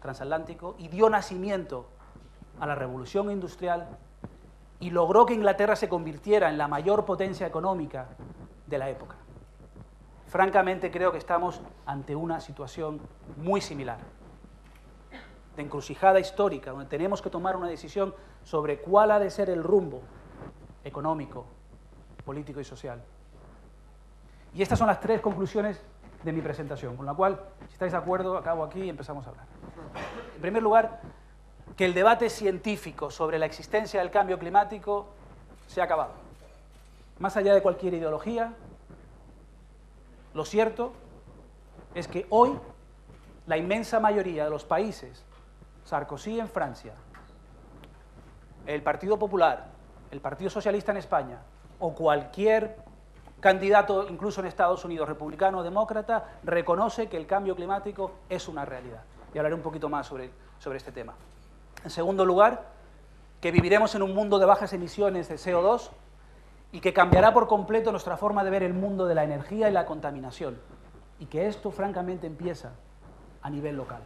transatlántico y dio nacimiento a la revolución industrial y logró que Inglaterra se convirtiera en la mayor potencia económica de la época. Francamente, creo que estamos ante una situación muy similar, de encrucijada histórica, donde tenemos que tomar una decisión sobre cuál ha de ser el rumbo económico, político y social. Y estas son las tres conclusiones de mi presentación, con la cual, si estáis de acuerdo, acabo aquí y empezamos a hablar. En primer lugar, que el debate científico sobre la existencia del cambio climático se ha acabado. Más allá de cualquier ideología, lo cierto es que hoy la inmensa mayoría de los países, Sarkozy en Francia, el Partido Popular, el Partido Socialista en España o cualquier candidato, incluso en Estados Unidos, republicano o demócrata, reconoce que el cambio climático es una realidad. Y hablaré un poquito más sobre este tema. En segundo lugar, que viviremos en un mundo de bajas emisiones de CO2 y que cambiará por completo nuestra forma de ver el mundo de la energía y la contaminación. Y que esto, francamente, empieza a nivel local.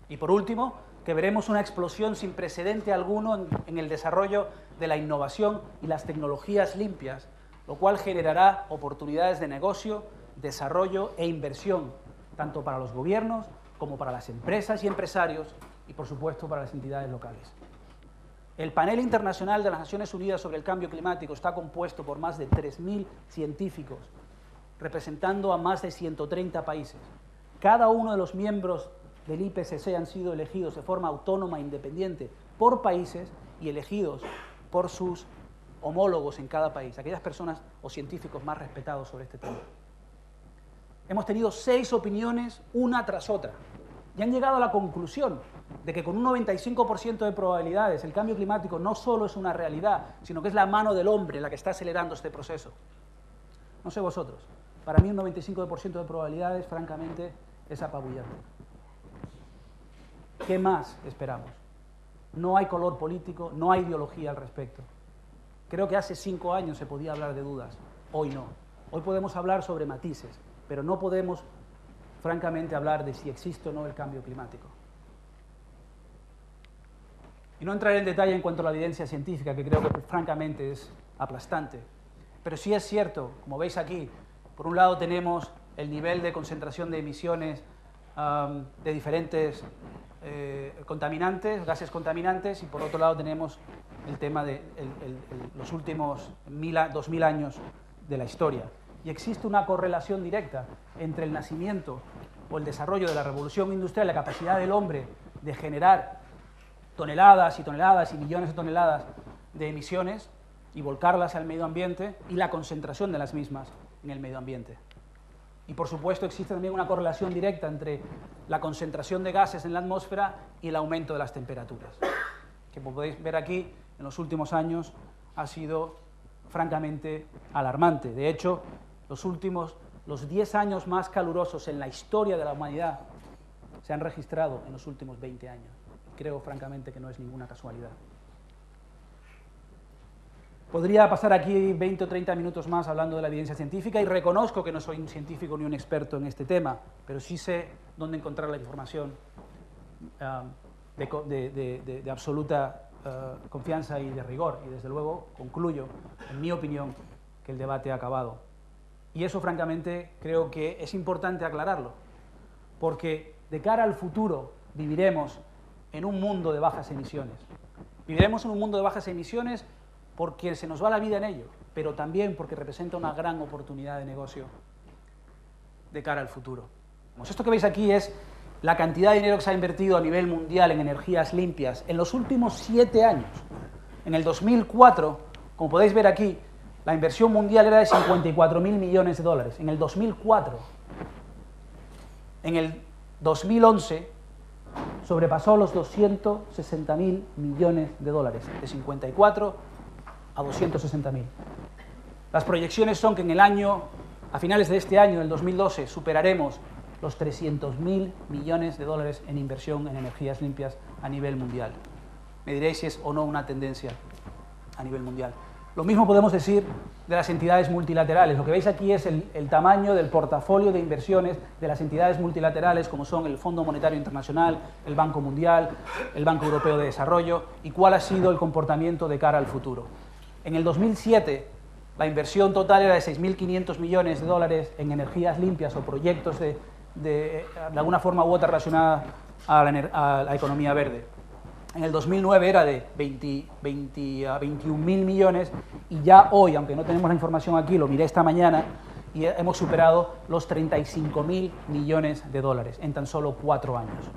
Y por último, que veremos una explosión sin precedente alguno en el desarrollo de la innovación y las tecnologías limpias, lo cual generará oportunidades de negocio, desarrollo e inversión, tanto para los gobiernos como para las empresas y empresarios y, por supuesto, para las entidades locales. El panel internacional de las Naciones Unidas sobre el cambio climático está compuesto por más de 3.000 científicos, representando a más de 130 países. Cada uno de los miembros del IPCC han sido elegidos de forma autónoma e independiente por países y elegidos por sus homólogos en cada país, aquellas personas o científicos más respetados sobre este tema. Hemos tenido 6 opiniones, una tras otra, y han llegado a la conclusión de que con un 95% de probabilidades el cambio climático no solo es una realidad, sino que es la mano del hombre la que está acelerando este proceso. No sé vosotros, para mí un 95% de probabilidades, francamente, es apabullante. ¿Qué más esperamos? No hay color político, no hay ideología al respecto. Creo que hace 5 años se podía hablar de dudas, hoy no. Hoy podemos hablar sobre matices, pero no podemos, francamente, hablar de si existe o no el cambio climático. Y no entraré en detalle en cuanto a la evidencia científica, que creo que francamente es aplastante. Pero sí es cierto, como veis aquí, por un lado tenemos el nivel de concentración de emisiones de diferentes contaminantes, gases contaminantes, y por otro lado tenemos el tema de los últimos 2000 años de la historia. Y existe una correlación directa entre el nacimiento o el desarrollo de la revolución industrial, la capacidad del hombre de generar toneladas y toneladas y millones de toneladas de emisiones y volcarlas al medio ambiente, y la concentración de las mismas en el medio ambiente. Y por supuesto existe también una correlación directa entre la concentración de gases en la atmósfera y el aumento de las temperaturas, que como podéis ver aquí, en los últimos años ha sido francamente alarmante. De hecho, los 10 años más calurosos en la historia de la humanidad se han registrado en los últimos 20 años. Creo francamente que no es ninguna casualidad. Podría pasar aquí 20 o 30 minutos más hablando de la evidencia científica, y reconozco que no soy un científico ni un experto en este tema, pero sí sé dónde encontrar la información de absoluta confianza y de rigor, y desde luego concluyo, en mi opinión, que el debate ha acabado. Y eso, francamente, creo que es importante aclararlo, porque de cara al futuro viviremos en un mundo de bajas emisiones. Viviremos en un mundo de bajas emisiones porque se nos va la vida en ello, pero también porque representa una gran oportunidad de negocio de cara al futuro. Pues esto que veis aquí es la cantidad de dinero que se ha invertido a nivel mundial en energías limpias en los últimos 7 años. En el 2004, como podéis ver aquí, la inversión mundial era de 54.000 millones de dólares. En el 2004. En el 2011 sobrepasó los 260.000 millones de dólares, de 54 a 260.000. Las proyecciones son que en el año, a finales de este año, el 2012, superaremos los 300.000 millones de dólares en inversión en energías limpias a nivel mundial. Me diréis si es o no una tendencia a nivel mundial. Lo mismo podemos decir de las entidades multilaterales. Lo que veis aquí es el tamaño del portafolio de inversiones de las entidades multilaterales, como son el Fondo Monetario Internacional, el Banco Mundial, el Banco Europeo de Desarrollo, y cuál ha sido el comportamiento de cara al futuro. En el 2007, la inversión total era de 6.500 millones de dólares en energías limpias o proyectos de alguna forma u otra relacionada a la economía verde. En el 2009 era de 21.000 millones y ya hoy, aunque no tenemos la información aquí, lo miré esta mañana, y hemos superado los 35.000 millones de dólares en tan solo 4 años.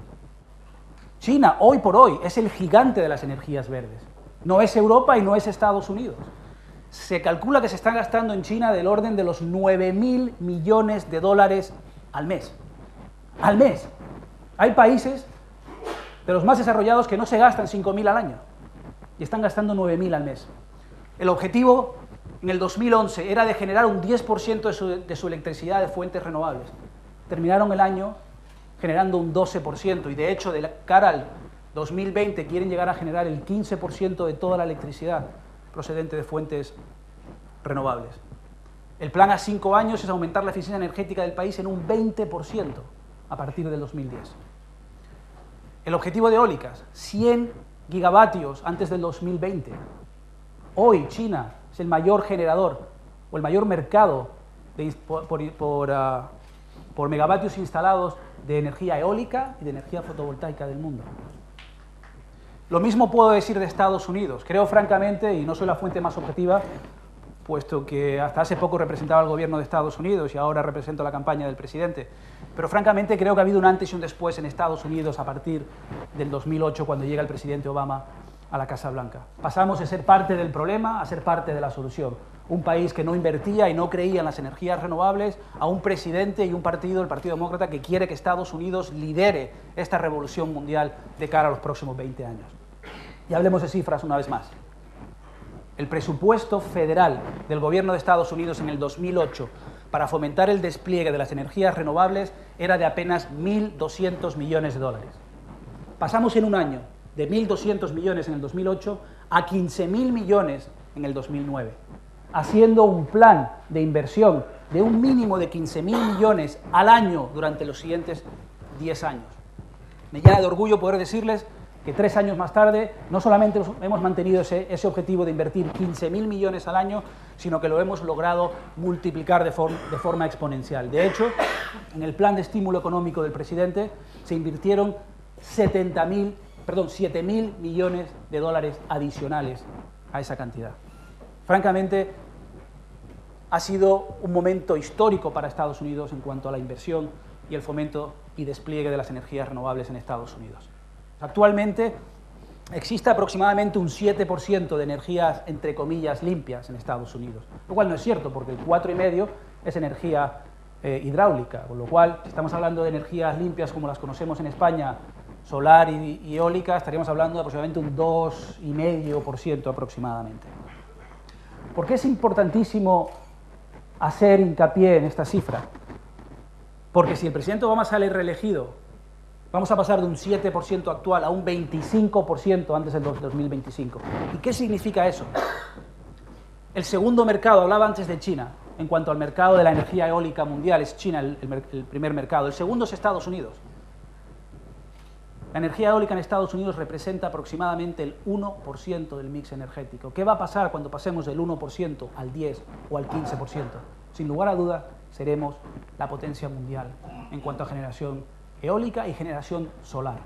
China, hoy por hoy, es el gigante de las energías verdes. No es Europa y no es Estados Unidos. Se calcula que se están gastando en China del orden de los 9.000 millones de dólares al mes. ¡Al mes! Hay países de los más desarrollados que no se gastan 5.000 al año y están gastando 9.000 al mes. El objetivo en el 2011 era de generar un 10% de su electricidad de fuentes renovables. Terminaron el año generando un 12% y de hecho de cara al 2020 quieren llegar a generar el 15% de toda la electricidad procedente de fuentes renovables. El plan a 5 años es aumentar la eficiencia energética del país en un 20% a partir del 2010. El objetivo de eólicas, 100 gigavatios antes del 2020. Hoy China es el mayor generador o el mayor mercado por megavatios instalados de energía eólica y de energía fotovoltaica del mundo. Lo mismo puedo decir de Estados Unidos. Creo francamente, y no soy la fuente más objetiva, puesto que hasta hace poco representaba al gobierno de Estados Unidos y ahora represento la campaña del presidente, pero francamente creo que ha habido un antes y un después en Estados Unidos a partir del 2008, cuando llega el presidente Obama a la Casa Blanca. Pasamos de ser parte del problema a ser parte de la solución. Un país que no invertía y no creía en las energías renovables, a un presidente y un partido, el Partido Demócrata, que quiere que Estados Unidos lidere esta revolución mundial de cara a los próximos 20 años. Y hablemos de cifras una vez más. El presupuesto federal del gobierno de Estados Unidos en el 2008 para fomentar el despliegue de las energías renovables era de apenas 1.200 millones de dólares. Pasamos en un año de 1.200 millones en el 2008 a 15.000 millones en el 2009, haciendo un plan de inversión de un mínimo de 15.000 millones al año durante los siguientes 10 años. Me llena de orgullo poder decirles que 3 años más tarde no solamente hemos mantenido ese objetivo de invertir 15.000 millones al año, sino que lo hemos logrado multiplicar de forma exponencial. De hecho, en el plan de estímulo económico del presidente se invirtieron 7.000 millones de dólares adicionales a esa cantidad. Francamente, ha sido un momento histórico para Estados Unidos en cuanto a la inversión y el fomento y despliegue de las energías renovables en Estados Unidos. Actualmente existe aproximadamente un 7% de energías, entre comillas, limpias en Estados Unidos, lo cual no es cierto, porque el 4,5% es energía hidráulica, con lo cual, si estamos hablando de energías limpias como las conocemos en España, solar y eólica, estaríamos hablando de aproximadamente un 2,5% aproximadamente. ¿Por qué es importantísimo hacer hincapié en esta cifra? Porque si el presidente Obama sale reelegido, vamos a pasar de un 7% actual a un 25% antes del 2025. ¿Y qué significa eso? El segundo mercado, hablaba antes de China, en cuanto al mercado de la energía eólica mundial, es China el primer mercado. El segundo es Estados Unidos. La energía eólica en Estados Unidos representa aproximadamente el 1% del mix energético. ¿Qué va a pasar cuando pasemos del 1% al 10% o al 15%? Sin lugar a duda, seremos la potencia mundial en cuanto a generación eólica y generación solar.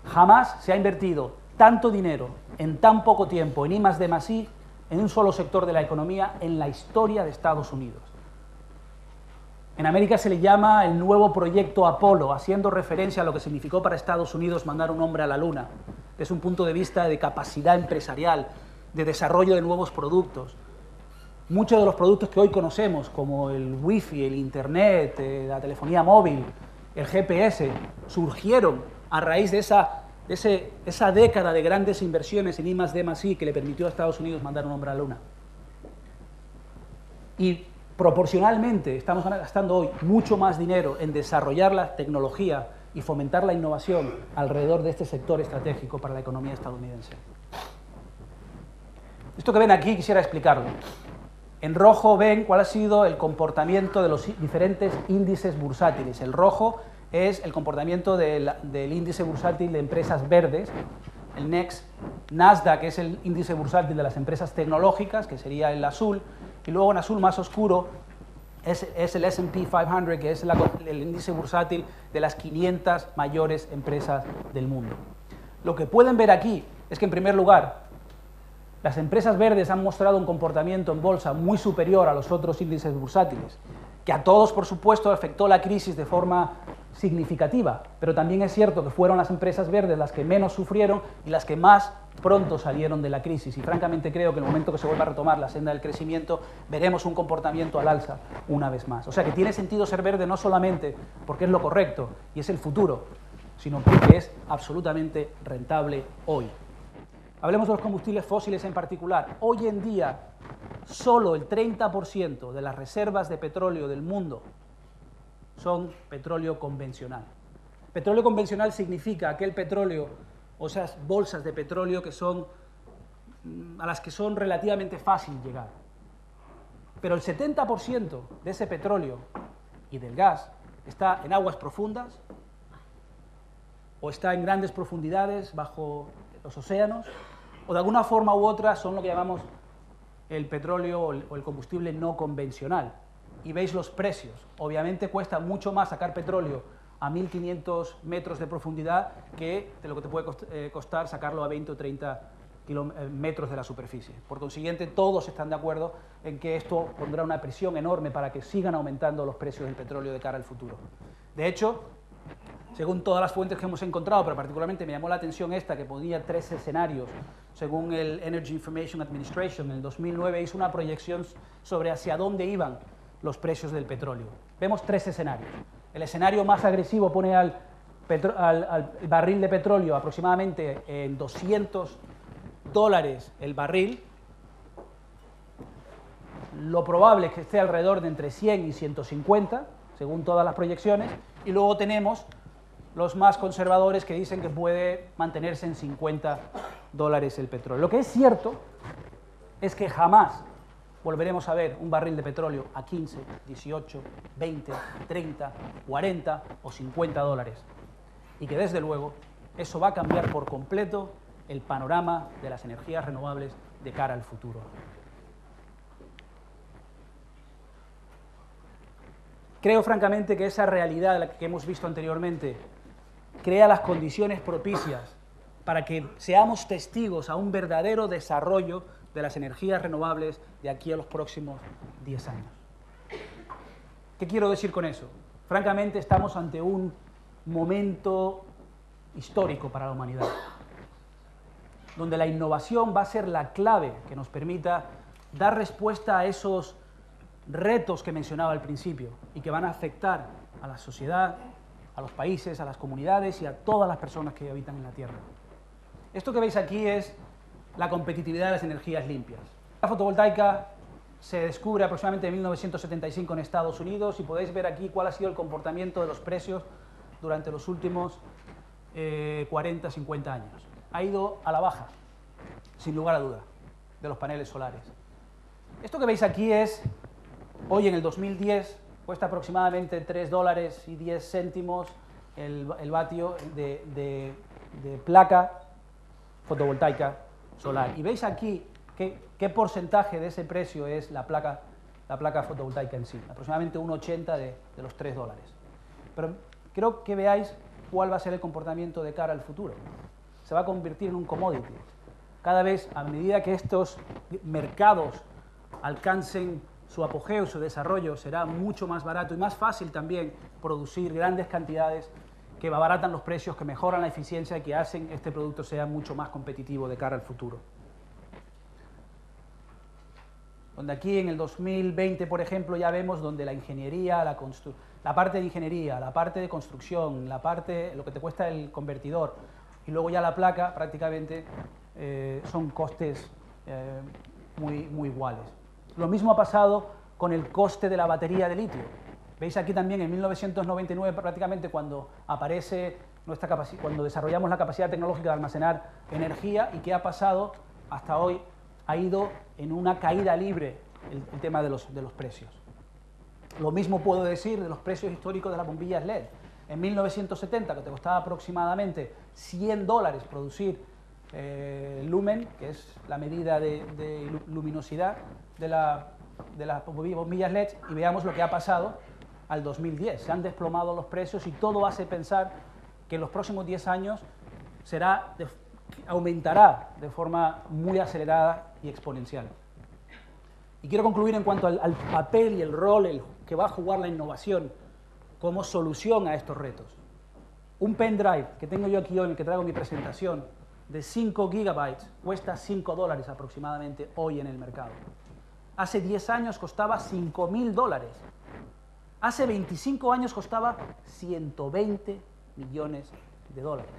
Jamás se ha invertido tanto dinero en tan poco tiempo en I+D+I en un solo sector de la economía en la historia de Estados Unidos. En América se le llama el nuevo proyecto Apolo, haciendo referencia a lo que significó para Estados Unidos mandar un hombre a la Luna, desde un punto de vista de capacidad empresarial, de desarrollo de nuevos productos. Muchos de los productos que hoy conocemos, como el Wi-Fi, el Internet, la telefonía móvil, el GPS, surgieron a raíz de esa década de grandes inversiones en I+D+I que le permitió a Estados Unidos mandar un hombre a la Luna. Y proporcionalmente estamos gastando hoy mucho más dinero en desarrollar la tecnología y fomentar la innovación alrededor de este sector estratégico para la economía estadounidense. Esto que ven aquí quisiera explicarlo. En rojo ven cuál ha sido el comportamiento de los diferentes índices bursátiles. El rojo es el comportamiento del índice bursátil de empresas verdes. El Nasdaq es el índice bursátil de las empresas tecnológicas, que sería el azul. Y luego en azul más oscuro es el S&P 500, que es el índice bursátil de las 500 mayores empresas del mundo. Lo que pueden ver aquí es que, en primer lugar, las empresas verdes han mostrado un comportamiento en bolsa muy superior a los otros índices bursátiles, que a todos, por supuesto, afectó la crisis de forma significativa, pero también es cierto que fueron las empresas verdes las que menos sufrieron y las que más pronto salieron de la crisis. Y francamente creo que en el momento que se vuelva a retomar la senda del crecimiento, veremos un comportamiento al alza una vez más. O sea que tiene sentido ser verde no solamente porque es lo correcto y es el futuro, sino porque es absolutamente rentable hoy. Hablemos de los combustibles fósiles en particular. Hoy en día, solo el 30% de las reservas de petróleo del mundo son petróleo convencional. Petróleo convencional significa aquel petróleo, o esas bolsas de petróleo a las que son relativamente fácil llegar. Pero el 70% de ese petróleo y del gas está en aguas profundas o está en grandes profundidades bajo los océanos, o de alguna forma u otra son lo que llamamos el petróleo o el combustible no convencional. Y veis los precios. Obviamente cuesta mucho más sacar petróleo a 1.500 metros de profundidad que de lo que te puede costar sacarlo a 20 o 30 metros de la superficie. Por consiguiente, todos están de acuerdo en que esto pondrá una presión enorme para que sigan aumentando los precios del petróleo de cara al futuro. De hecho, según todas las fuentes que hemos encontrado, pero particularmente me llamó la atención esta, que ponía 3 escenarios, según el Energy Information Administration, en el 2009 hizo una proyección sobre hacia dónde iban los precios del petróleo. Vemos 3 escenarios. El escenario más agresivo pone al barril de petróleo aproximadamente en $200 el barril. Lo probable es que esté alrededor de entre 100 y 150, según todas las proyecciones. Y luego tenemos los más conservadores que dicen que puede mantenerse en $50 el petróleo. Lo que es cierto es que jamás volveremos a ver un barril de petróleo a 15, 18, 20, 30, 40 o $50. Y que desde luego eso va a cambiar por completo el panorama de las energías renovables de cara al futuro. Creo francamente que esa realidad, la que hemos visto anteriormente, crea las condiciones propicias para que seamos testigos a un verdadero desarrollo de las energías renovables de aquí a los próximos 10 años. ¿Qué quiero decir con eso? Francamente, estamos ante un momento histórico para la humanidad, donde la innovación va a ser la clave que nos permita dar respuesta a esos retos que mencionaba al principio y que van a afectar a la sociedad, a los países, a las comunidades y a todas las personas que habitan en la Tierra. Esto que veis aquí es la competitividad de las energías limpias. La fotovoltaica se descubre aproximadamente en 1975 en Estados Unidos y podéis ver aquí cuál ha sido el comportamiento de los precios durante los últimos 40, 50 años. Ha ido a la baja, sin lugar a duda, de los paneles solares. Esto que veis aquí es, hoy en el 2010, cuesta aproximadamente $3.10 el vatio de placa fotovoltaica solar. Y veis aquí qué porcentaje de ese precio es la placa fotovoltaica en sí, aproximadamente un 80 de los $3. Pero quiero que veáis cuál va a ser el comportamiento de cara al futuro. Se va a convertir en un commodity. Cada vez, a medida que estos mercados alcancen su apogeo, su desarrollo, será mucho más barato y más fácil también producir grandes cantidades que abaratan los precios, que mejoran la eficiencia y que hacen este producto sea mucho más competitivo de cara al futuro. Donde aquí en el 2020, por ejemplo, ya vemos donde la ingeniería, la parte de ingeniería, la parte de construcción, lo que te cuesta el convertidor y luego ya la placa, prácticamente son costes muy iguales. Lo mismo ha pasado con el coste de la batería de litio. Veis aquí también en 1999, prácticamente cuando aparece cuando desarrollamos la capacidad tecnológica de almacenar energía, y qué ha pasado hasta hoy ha ido en una caída libre el tema de los precios. Lo mismo puedo decir de los precios históricos de las bombillas LED. En 1970, que te costaba aproximadamente $100 producir lumen, que es la medida de luminosidad de las bombillas LED, y veamos lo que ha pasado al 2010. Se han desplomado los precios y todo hace pensar que en los próximos 10 años aumentará de forma muy acelerada y exponencial. Y quiero concluir en cuanto al papel y el rol que va a jugar la innovación como solución a estos retos. Un pendrive que tengo yo aquí hoy, en el que traigo mi presentación, de 5 gigabytes, cuesta $5 aproximadamente hoy en el mercado. Hace 10 años costaba $5.000. Hace 25 años costaba 120 millones de dólares.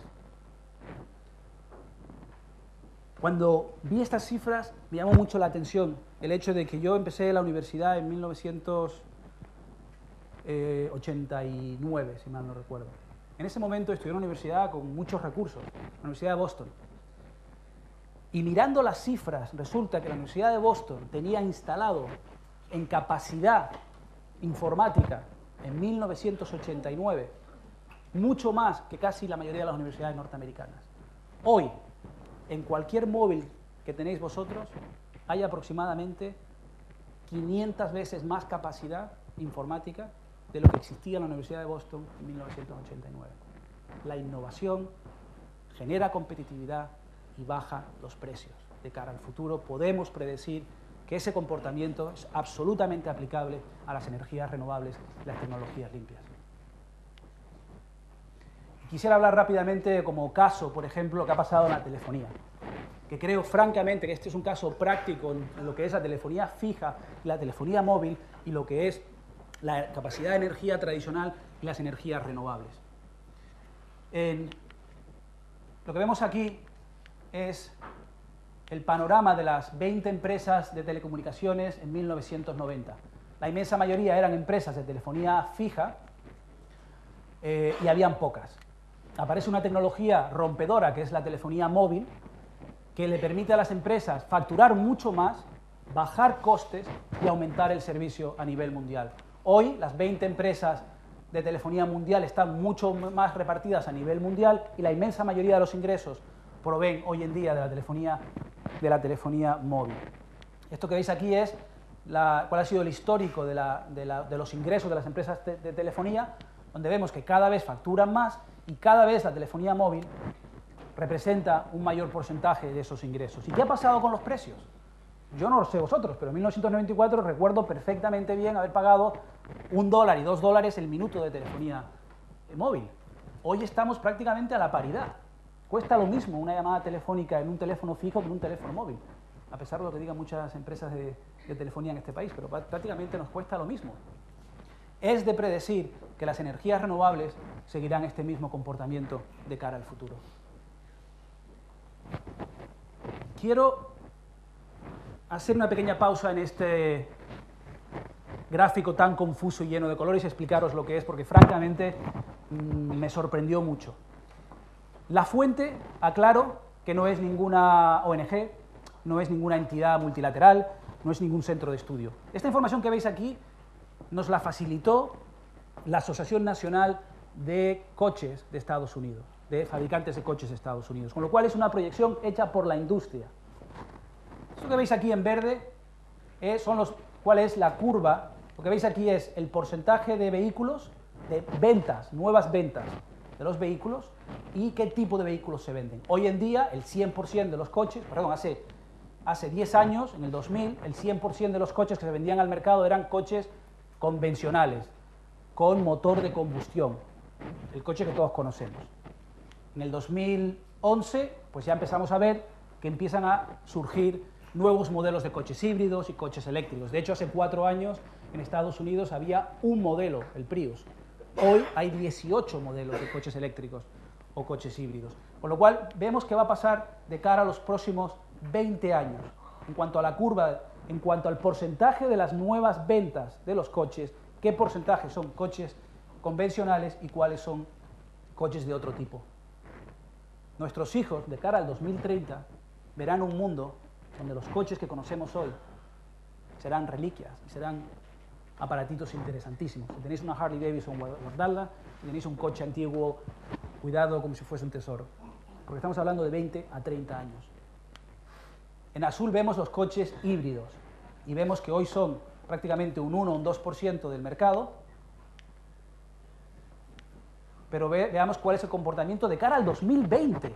Cuando vi estas cifras me llamó mucho la atención el hecho de que yo empecé la universidad en 1989, si mal no recuerdo. En ese momento estudié en una universidad con muchos recursos, la Universidad de Boston. Y mirando las cifras, resulta que la Universidad de Boston tenía instalado en capacidad informática en 1989 mucho más que casi la mayoría de las universidades norteamericanas. Hoy, en cualquier móvil que tenéis vosotros, hay aproximadamente 500 veces más capacidad informática de lo que existía en la Universidad de Boston en 1989. La innovación genera competitividad y baja los precios. De cara al futuro podemos predecir que ese comportamiento es absolutamente aplicable a las energías renovables y las tecnologías limpias. Quisiera hablar rápidamente como caso, por ejemplo, lo que ha pasado en la telefonía, que creo francamente que este es un caso práctico en lo que es la telefonía fija y la telefonía móvil y lo que es la capacidad de energía tradicional y las energías renovables. Lo que vemos aquí es el panorama de las 20 empresas de telecomunicaciones en 1990. La inmensa mayoría eran empresas de telefonía fija y habían pocas. Aparece una tecnología rompedora que es la telefonía móvil, que le permite a las empresas facturar mucho más, bajar costes y aumentar el servicio a nivel mundial. Hoy las 20 empresas de telefonía mundial están mucho más repartidas a nivel mundial y la inmensa mayoría de los ingresos proveen hoy en día de la telefonía móvil. Esto que veis aquí es cuál ha sido el histórico de los ingresos de las empresas de telefonía, donde vemos que cada vez facturan más y cada vez la telefonía móvil representa un mayor porcentaje de esos ingresos. ¿Y qué ha pasado con los precios? Yo no lo sé vosotros, pero en 1994 recuerdo perfectamente bien haber pagado $1 y $2 el minuto de telefonía móvil. Hoy estamos prácticamente a la paridad. Cuesta lo mismo una llamada telefónica en un teléfono fijo que en un teléfono móvil, a pesar de lo que digan muchas empresas de telefonía en este país, pero prácticamente nos cuesta lo mismo. Es de predecir que las energías renovables seguirán este mismo comportamiento de cara al futuro. Quiero hacer una pequeña pausa en este gráfico tan confuso y lleno de colores y explicaros lo que es, porque francamente me sorprendió mucho. La fuente, aclaro, que no es ninguna ONG, no es ninguna entidad multilateral, no es ningún centro de estudio. Esta información que veis aquí nos la facilitó la Asociación Nacional de Coches de Estados Unidos, de fabricantes de coches de Estados Unidos, con lo cual es una proyección hecha por la industria. Esto que veis aquí en verde cuál es la curva. Lo que veis aquí es el porcentaje de vehículos, de ventas, nuevas ventas de los vehículos y qué tipo de vehículos se venden. Hoy en día el 100% de los coches, perdón, hace 10 años, en el 2000, el 100% de los coches que se vendían al mercado eran coches convencionales, con motor de combustión, el coche que todos conocemos. En el 2011, pues ya empezamos a ver que empiezan a surgir nuevos modelos de coches híbridos y coches eléctricos. De hecho, hace 4 años en Estados Unidos había un modelo, el Prius. Hoy hay 18 modelos de coches eléctricos o coches híbridos. Con lo cual, vemos que va a pasar de cara a los próximos 20 años. En cuanto a la curva, en cuanto al porcentaje de las nuevas ventas de los coches, qué porcentaje son coches convencionales y cuáles son coches de otro tipo. Nuestros hijos, de cara al 2030, verán un mundo donde los coches que conocemos hoy serán reliquias y serán aparatitos interesantísimos. Si tenéis una Harley Davidson, guardadla. Si tenéis un coche antiguo, cuidado como si fuese un tesoro. Porque estamos hablando de 20 a 30 años. En azul vemos los coches híbridos y vemos que hoy son prácticamente un 1 o un 2% del mercado. Pero veamos cuál es el comportamiento de cara al 2020.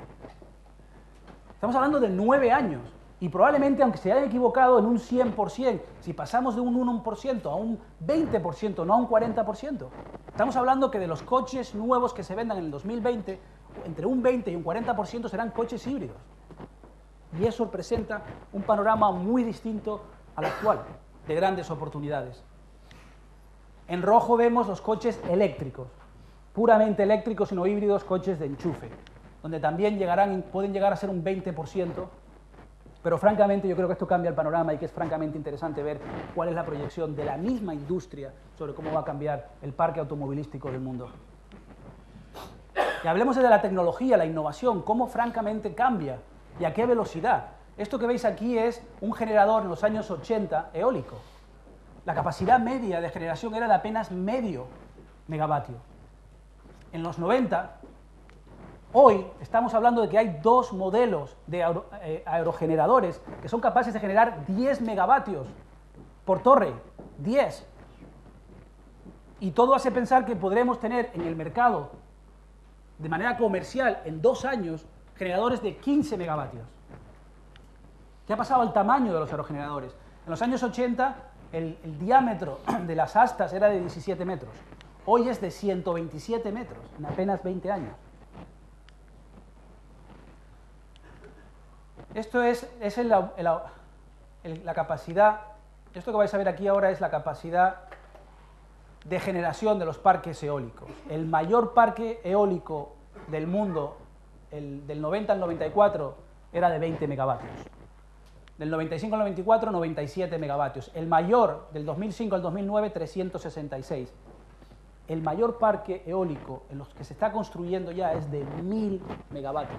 Estamos hablando de 9 años. Y probablemente, aunque se haya equivocado en un 100%, si pasamos de un 1% a un 20%, no a un 40%, estamos hablando que de los coches nuevos que se vendan en el 2020, entre un 20 y un 40% serán coches híbridos. Y eso representa un panorama muy distinto al actual, de grandes oportunidades. En rojo vemos los coches eléctricos, puramente eléctricos y no híbridos, coches de enchufe, donde también pueden llegar a ser un 20%, pero francamente yo creo que esto cambia el panorama y que es francamente interesante ver cuál es la proyección de la misma industria sobre cómo va a cambiar el parque automovilístico del mundo. Y hablemos de la tecnología, la innovación, cómo francamente cambia y a qué velocidad. Esto que veis aquí es un generador en los años 80 eólico. La capacidad media de generación era de apenas medio megavatio. En los 90, hoy estamos hablando de que hay 2 modelos de aerogeneradores que son capaces de generar 10 megavatios por torre, 10. Y todo hace pensar que podremos tener en el mercado, de manera comercial, en 2 años, generadores de 15 megavatios. ¿Qué ha pasado al tamaño de los aerogeneradores? En los años 80, el diámetro de las astas era de 17 metros. Hoy es de 127 metros, en apenas 20 años. Esto es la capacidad, esto que vais a ver aquí ahora es la capacidad de generación de los parques eólicos. El mayor parque eólico del mundo, del 90 al 94, era de 20 megavatios. Del 95 al 94, 97 megavatios. El mayor, del 2005 al 2009, 366. El mayor parque eólico en los que se está construyendo ya es de 1000 megavatios.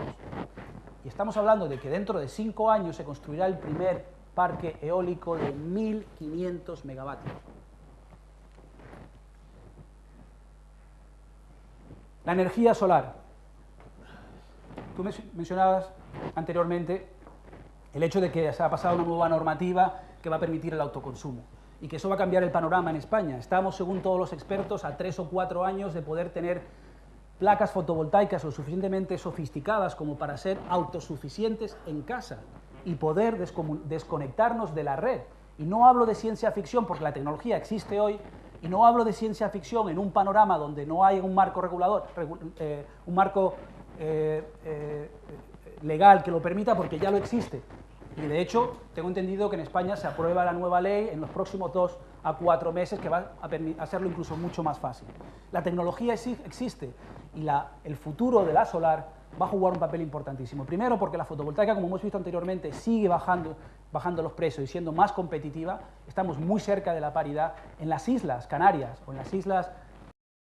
Y estamos hablando de que dentro de 5 años se construirá el primer parque eólico de 1500 megavatios. La energía solar. Tú mencionabas anteriormente el hecho de que se ha pasado una nueva normativa que va a permitir el autoconsumo y que eso va a cambiar el panorama en España. Estamos, según todos los expertos, a 3 o 4 años de poder tener placas fotovoltaicas lo suficientemente sofisticadas como para ser autosuficientes en casa y poder desconectarnos de la red. Y no hablo de ciencia ficción porque la tecnología existe hoy, y no hablo de ciencia ficción en un panorama donde no hay un marco regulador, un marco legal que lo permita, porque ya lo existe. Y de hecho, tengo entendido que en España se aprueba la nueva ley en los próximos 2 a 4 meses, que va a hacerlo incluso mucho más fácil. La tecnología existe y el futuro de la solar va a jugar un papel importantísimo. Primero, porque la fotovoltaica, como hemos visto anteriormente, sigue bajando los precios y siendo más competitiva. Estamos muy cerca de la paridad. En las Islas Canarias o en las islas